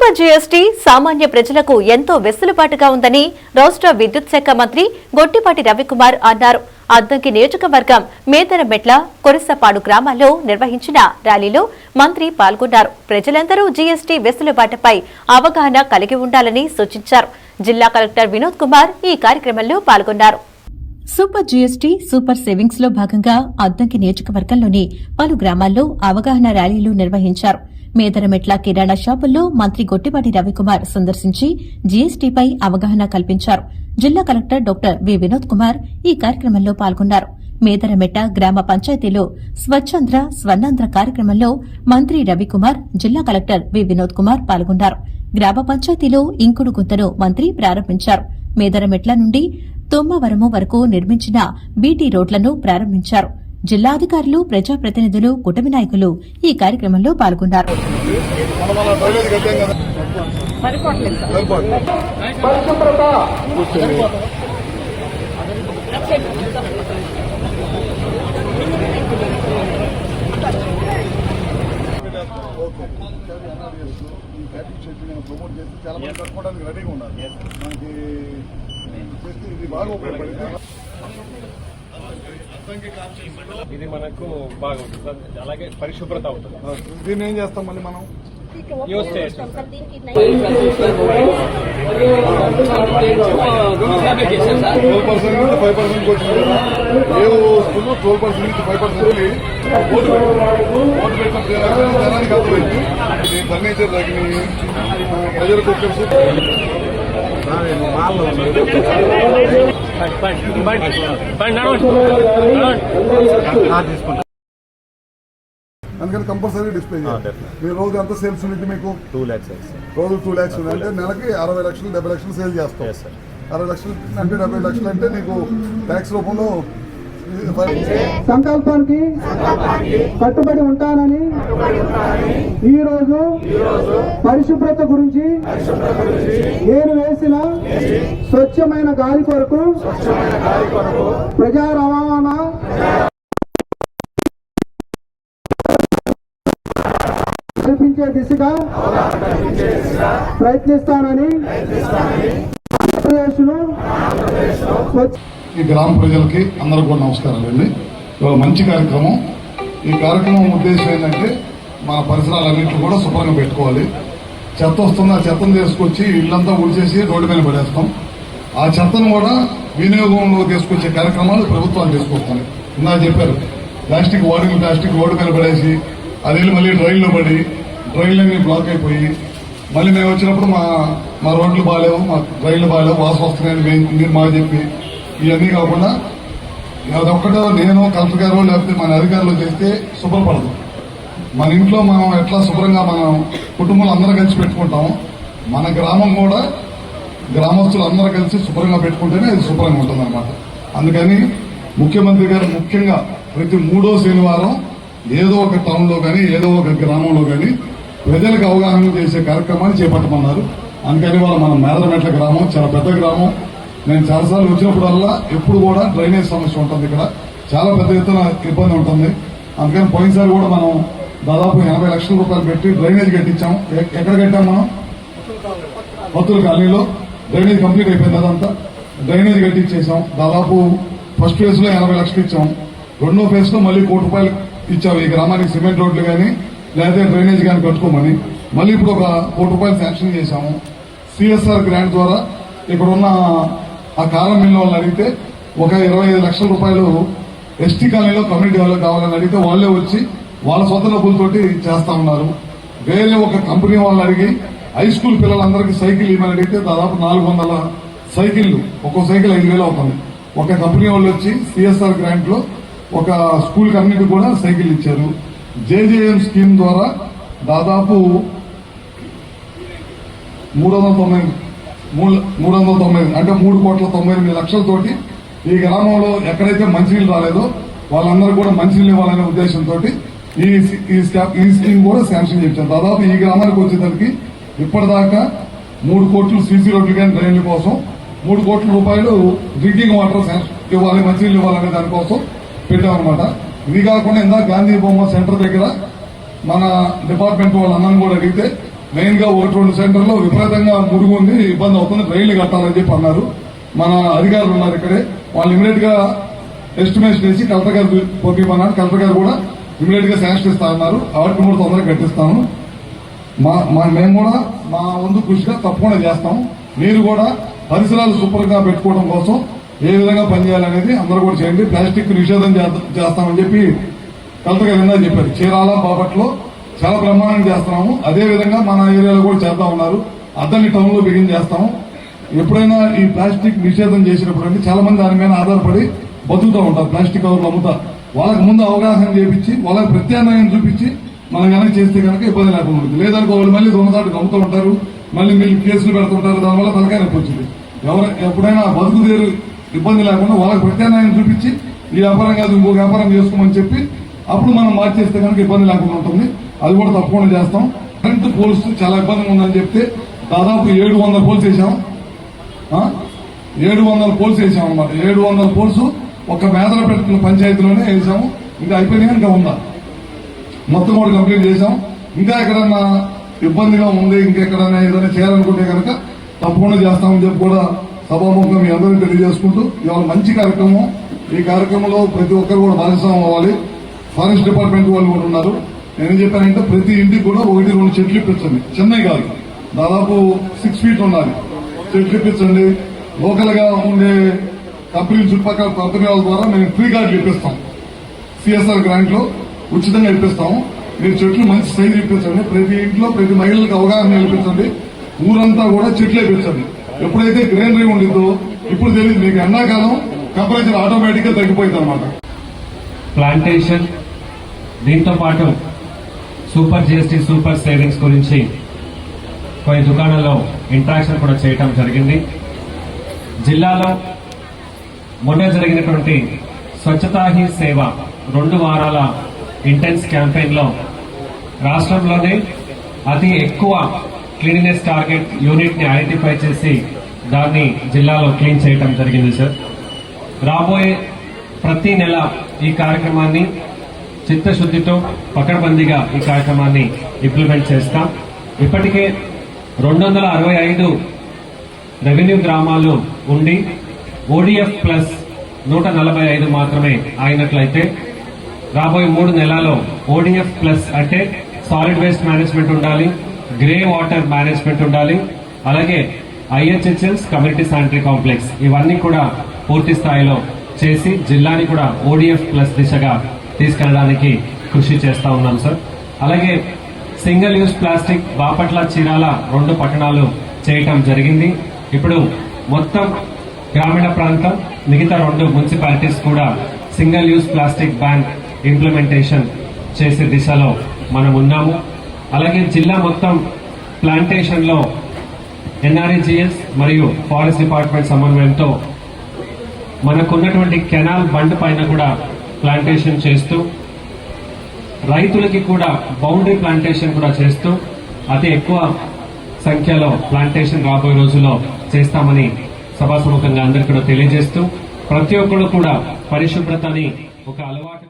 Super GST సామాన్య ప్రజలకు ఎంతో వెసులుబాటుగా ఉందని రాష్ట్ర విద్యుత్ శాఖ మంత్రి గొట్టిపాటి రవికుమార్ అన్నారు. అద్దంకి నియోజకవర్గం మేదరమెట్ల కొరసపాడు గ్రామాల్లో నిర్వహించిన ర్యాలీలో మంత్రి పాల్గొన్నారు. ప్రజలందరూ జీఎస్టీ వెసులుబాటుపై అవగాహన కలిగి ఉండాలని సూచించారు. జిల్లా కలెక్టర్ వినోద్ కుమార్ ఈ కార్యక్రమంలో పాల్గొన్నారు. సూపర్ జీఎస్టీ సూపర్ సేవింగ్స్ లో భాగంగా అద్దంకి నియోజకవర్గంలోని పలు గ్రామాల్లో అవగాహన ర్యాలీలు నిర్వహించారు. మేదరమెట్ల కిరాణా షాపుల్లో మంత్రి గొట్టిపాటి రవికుమార్ సందర్శించి జీఎస్టీపై అవగాహన కల్పించారు. జిల్లా collector doctor V Vinod Kumar ఈ కార్యక్రమంలో పాల్గొన్నారు. మేదరమెట్ట గ్రామ పంచాయతీలో స్వచ్ఛంద్ర స్వర్ణాంధ్ర కార్యక్రమంలో మంత్రి రవికుమార్, జిల్లా కలెక్టర్ వి వినోద్ కుమార్ పాల్గొన్నారు. గ్రామ పంచాయతీలో ఇంకుడు గుంతను మంత్రి ప్రారంభించారు. మేదరమెట్ల నుండి తొమ్మవరము వరకు నిర్మించిన బీటీ రోడ్లను ప్రారంభించారు. జిల్లా అధికారులు, ప్రజాప్రతినిధులు, కూటమి నాయకులు ఈ కార్యక్రమంలో పాల్గొన్నారు. ఇది మనకు బాగా ఉంటుంది, అలాగే పరిశుభ్రత ఉంటుంది. దీన్ని ఏం చేస్తాం మళ్ళీ మనం యూజ్ చేయొచ్చు. 5% వచ్చింది కదా, ఏ వస్తువులు 12% నుంచి 5% ఓటు పెట్టిన జనానికి అర్థమైంది. ఫర్నిచర్ తగ్గి ప్రజలకు అందుకని కంపల్సరీ డిస్ప్లే చేయాలి. మీరు రోజు ఎంత సేల్స్ ఉంది? మీకు 2 lakhs రోజు 2 lakhs ఉంది అంటే నెలకి 60 లక్షలు 70 లక్షలు సేల్ చేస్తాం. 60 లక్షలు అంటే 70 లక్షలు అంటే నీకు ట్యాక్స్ రూపంలో సంకల్పానికి కట్టుబడి ఉంటానని ఈ రోజు పరిశుభ్రత గురించి నేను వేసిన స్వచ్ఛమైన గాలి కొరకు ప్రజా రవాణా కల్పించే దిశగా ప్రయత్నిస్తానని ఈ గ్రామ ప్రజలకి అందరికీ కూడా నమస్కారాలండి. ఇవాళ మంచి కార్యక్రమం. ఈ కార్యక్రమం ఉద్దేశం ఏంటంటే మన పరిసరాలన్నింటినీ కూడా శుభ్రంగా పెట్టుకోవాలి. చెత్త వస్తుంది, ఆ చెత్తను తీసుకొచ్చి ఇళ్లంతా ఉడిచేసి రోడ్డు మీద పడేస్తాం. ఆ చెత్తను కూడా వినియోగంలో తీసుకొచ్చే కార్యక్రమాలు ప్రభుత్వాలు తీసుకొస్తాయి. ఇందాక చెప్పారు, ప్లాస్టిక్ రోడ్డు మీద పడేసి అది మళ్ళీ డ్రైన్లో పడి డ్రైన్లన్నీ బ్లాక్ అయిపోయి మళ్ళీ మేము వచ్చినప్పుడు మా రోడ్లు బాగాలేవు, మా డ్రైన్లు బాగాలేవు, వాసన వస్తున్నాయని మీరు మాకు చెప్పి ఇవన్నీ కాకుండా అదొక్కటో నేను కలెక్టర్ గారు లేకపోతే మన అధికారులు చేస్తే శుభ్రపడదు. మన ఇంట్లో మనం ఎట్లా శుభ్రంగా మనం కుటుంబాలు అందరూ కలిసి పెట్టుకుంటాం, మన గ్రామం కూడా గ్రామస్తులు అందరూ కలిసి శుభ్రంగా పెట్టుకుంటేనే అది శుభ్రంగా ఉంటుంది అనమాట. అందుకని ముఖ్యమంత్రి గారు ముఖ్యంగా ప్రతి 3వ శనివారం ఏదో ఒక టౌన్లో కానీ ఏదో ఒక గ్రామంలో కానీ ప్రజలకు అవగాహన చేసే కార్యక్రమాన్ని చేపట్టమన్నారు. అందుకని వాళ్ళ మన మేదరమెట్ల గ్రామం చాలా పెద్ద గ్రామం. నేను చాలాసార్లు వచ్చినప్పుడల్లా ఎప్పుడు కూడా డ్రైనేజ్ సమస్య ఉంటుంది. ఇక్కడ చాలా పెద్ద ఎత్తున ఇబ్బంది ఉంటుంది. అందుకని పోయినసారి కూడా మనం దాదాపు 80 లక్షల రూపాయలు పెట్టి డ్రైనేజ్ కట్టించాం. ఎక్కడ కట్టాం మనం? భక్తుల కాలనీలో డ్రైనేజ్ కంప్లీట్ అయిపోయింది. అదంతా డ్రైనేజ్ కట్టించేసాం. దాదాపు ఫస్ట్ ఫేజ్ లో 80 లక్షలు ఇచ్చాం. 2వ ఫేజ్ లో మళ్ళీ 1 కోటి రూపాయలు ఇచ్చాం ఈ గ్రామానికి. సిమెంట్ రోడ్లు కానీ లేదా డ్రైనేజ్ కానీ కట్టుకోమని మళ్ళీ ఇప్పుడు 1 కోటి రూపాయలు శాంక్షన్ చేశాము. సిఎస్ఆర్ గ్రాంట్ ద్వారా ఇక్కడ ఉన్న ఆ కాలం మిల్లు వాళ్ళని అడిగితే ఒక 25 లక్షల రూపాయలు ఎస్టీ కాలనీలో కమ్యూనిటీ వాళ్ళకి కావాలని అడిగితే వాళ్ళే వచ్చి వాళ్ళ సొంత డబ్బులతోటి చేస్తా ఉన్నారు. వేరే ఒక కంపెనీ వాళ్ళని అడిగి హై స్కూల్ పిల్లలందరికీ సైకిల్ ఇవ్వమని అడిగితే దాదాపు 400 సైకిళ్లు, ఒక్కో సైకిల్ 5,000 అవుతుంది. ఒక కంపెనీ వాళ్ళు వచ్చి సిఎస్ఆర్ గ్రాంట్ లో ఒక స్కూల్ కమ్యూనిటీ కూడా సైకిల్ ఇచ్చారు. జేజేఎం స్కీమ్ ద్వారా దాదాపు 390 అంటే 3,98,00,000తోటి ఈ గ్రామంలో ఎక్కడైతే మంచినీళ్ళు రాలేదో వాళ్ళందరూ కూడా మంచినీళ్ళు ఇవ్వాలనే ఉద్దేశంతో ఈ స్కీమ్ కూడా శాంక్షన్ చేశారు. దాదాపు ఈ గ్రామానికి వచ్చేసరికి ఇప్పటిదాకా 3 కోట్లు సీసీ రోడ్లు కానీ డ్రైన్ల కోసం, 3 కోట్ల రూపాయలు డ్రింకింగ్ వాటర్ ఇవ్వాలి, మంచినీళ్ళు ఇవ్వాలనే దానికోసం పెట్టామన్నమాట. ఇది కాకుండా ఇందాక గాంధీ బొమ్మ సెంటర్ దగ్గర మన డిపార్ట్మెంట్ వాళ్ళ అన్నం కూడా అడిగితే మెయిన్ గా 1-2 సెంటర్లో విపరీతంగా మురుగు ఉంది, ఇబ్బంది అవుతుంది, రైళ్లు కట్టాలని చెప్పి అన్నారు. మన అధికారులు ఉన్నారు ఇక్కడే, వాళ్ళు ఇమీడియట్ గా ఎస్టిమేషన్ వేసి కలెక్టర్ గారు పంపిమన్నారు. కలెక్టర్ గారు కూడా ఇమీడియట్ గా శాంక్షన్ ఇస్తా అన్నారు. వాటిని కూడా తొందరగా కట్టిస్తాను. మేము కూడా మా వంతు కృషిగా తప్పకుండా చేస్తాం. మీరు కూడా పరిసరాలు శుభ్రంగా పెట్టుకోవడం కోసం ఏ విధంగా పనిచేయాలనేది అందరూ కూడా చేయండి. ప్లాస్టిక్ నిషేధం చేస్తామని చెప్పి కలెక్టర్ గారు ఇందా చెప్పారు. చీరాల బాపట్లో చాలా బ్రహ్మాండంగా చేస్తున్నాము. అదే విధంగా మన ఏరియాలో కూడా చేద్దాం ఉన్నారు. అద్దని టౌన్ లో బిగిన్ చేస్తాము. ఎప్పుడైనా ఈ ప్లాస్టిక్ నిషేధం చేసినప్పుడు చాలా మంది దాని మీద ఆధారపడి బతుకుతూ ఉంటారు. ప్లాస్టిక్ కవర్లు అమ్ముతా వాళ్ళకి ముందు అవగాహన చేపించి వాళ్ళకి ప్రత్యామ్నాయం చూపించి మనం కనుక చేస్తే కనుక ఇబ్బంది లేకుండా ఉంటుంది. లేదనుకో వాళ్ళు మళ్ళీ దొంగసాటుకు అమ్ముతూ ఉంటారు, మళ్ళీ కేసులు పెడుతుంటారు. దానివల్ల తలకాయ నొప్పి వచ్చింది. ఎప్పుడైనా బతుకు తీరు ఇబ్బంది లేకుండా వాళ్ళకి ప్రత్యామ్నాయం చూపించి ఈ వ్యాపారం కాదు ఇంకో వ్యాపారం చేసుకోమని చెప్పి అప్పుడు మనం మార్చేస్తే కనుక ఇబ్బంది లేకుండా ఉంటుంది. అది కూడా తప్పకుండా చేస్తాం. కరెంటు పోల్స్ చాలా ఇబ్బందిగా ఉందని చెప్తే దాదాపు 700 పోల్స్ వేసాం. 700 పోల్స్ వేసాం అనమాట. 700 పోల్స్ ఒక మేదరపేట పంచాయతీలోనే వేసాము. ఇంకా అయిపోయినా ఇంకా ఉందా మొత్తం కూడా కంప్లీట్ చేశాం. ఇంకా ఎక్కడన్నా ఇబ్బందిగా ఉంది, ఇంకెక్కడన్నా ఏదైనా చేయాలనుకుంటే కనుక తప్పకుండా చేస్తామని చెప్పి కూడా సభాముఖంగా మీ అందరినీ తెలియజేసుకుంటూ ఇవాళ మంచి కార్యక్రమం. ఈ కార్యక్రమంలో ప్రతి ఒక్కరు కూడా భాగస్వామ్యం అవ్వాలి. ఫారెస్ట్ డిపార్ట్మెంట్ వాళ్ళు కూడా ఉన్నారు. నేనేం చెప్పానంటే ప్రతి ఇంటికి కూడా 1-2 చెట్లు ఇప్పించండి. చెన్నై కాదు, దాదాపు 6 ఫీట్ ఉండాలి. చెట్లు ఇప్పించండి. లోకల్ గా ఉండే కంపెనీలు చుట్టుపక్కల కంపెనీ వాళ్ళ ద్వారా మేము ఫ్రీ కార్డులు ఇప్పిస్తాం. సిఎస్ఆర్ గ్రాంట్ లో ఉచితంగా ఇప్పిస్తాము. మీరు చెట్లు మంచి సైజు ఇప్పించండి. ప్రతి ఇంట్లో ప్రతి మహిళలకు అవగాహన కల్పించండి. ఊరంతా కూడా చెట్లు ఇప్పించండి. ఎప్పుడైతే గ్రీనరీ ఉండిందో ఇప్పుడు తెలియదు మీకు, ఎండాకాలం టెంపరేచర్ ఆటోమేటిక్ గా తగ్గిపోయింది అనమాట. ప్లాంటేషన్, దీంతో పాటు సూపర్ జిఎస్టీ సూపర్ సేవింగ్స్ గురించి కొన్ని దుకాణాల్లో ఇంట్రాక్షన్ కూడా చేయటం జరిగింది. జిల్లాలో మొన్న జరిగినటువంటి స్వచ్ఛతా హీ సేవ 2 వారాల ఇంటెన్స్ క్యాంపెయిన్ లో రాష్ట్రంలోనే అతి ఎక్కువ క్లీనినెస్ టార్గెట్ యూనిట్ ని ఐడెంటిఫై చేసి దాన్ని జిల్లాలో క్లీన్ చేయటం జరిగింది సార్. రాబోయే ప్రతి నెల ఈ కార్యక్రమాన్ని చిత్తశుద్ధితో పకడ్బందీగా ఈ కార్యక్రమాన్ని ఇంప్లిమెంట్ చేస్తాం. ఇప్పటికే 265 రెవెన్యూ గ్రామాలు ఉండి ODF ప్లస్ 145 మాత్రమే అయినట్లయితే రాబోయే 3 నెలల్లో ODF ప్లస్ అంటే సాలిడ్ వేస్ట్ మేనేజ్మెంట్ ఉండాలి, గ్రే వాటర్ మేనేజ్మెంట్ ఉండాలి, అలాగే IHHLs కమ్యూనిటీ శానిటరీ కాంప్లెక్స్ ఇవన్నీ కూడా పూర్తి స్థాయిలో చేసి జిల్లాని కూడా ODF ప్లస్ దిశగా తీసుకెళ్లడానికి కృషి చేస్తా ఉన్నాం సార్. అలాగే single use plastic Bapatla, Chirala 2 పట్టణాలు చేయటం జరిగింది. ఇప్పుడు మొత్తం గ్రామీణ ప్రాంతం మిగతా 2 మున్సిపాలిటీస్ కూడా single use plastic ban implementation చేసే దిశలో మనం ఉన్నాము. అలాగే జిల్లా మొత్తం ప్లాంటేషన్ లో NREGS మరియు ఫారెస్ట్ డిపార్ట్మెంట్ సమన్వయంతో మనకున్నటువంటి కెనాల్ బండ్ పైన కూడా ప్లాంటేషన్ చేస్తూ రైతులకి కూడా బౌండరీ ప్లాంటేషన్ కూడా చేస్తూ అతి ఎక్కువ సంఖ్యలో ప్లాంటేషన్ రాబోయే రోజుల్లో చేస్తామని సభాసముఖంగా అందరికీ కూడా తెలియజేస్తూ ప్రతి ఒక్కరు కూడా పరిశుభ్రతని ఒక అలవాటు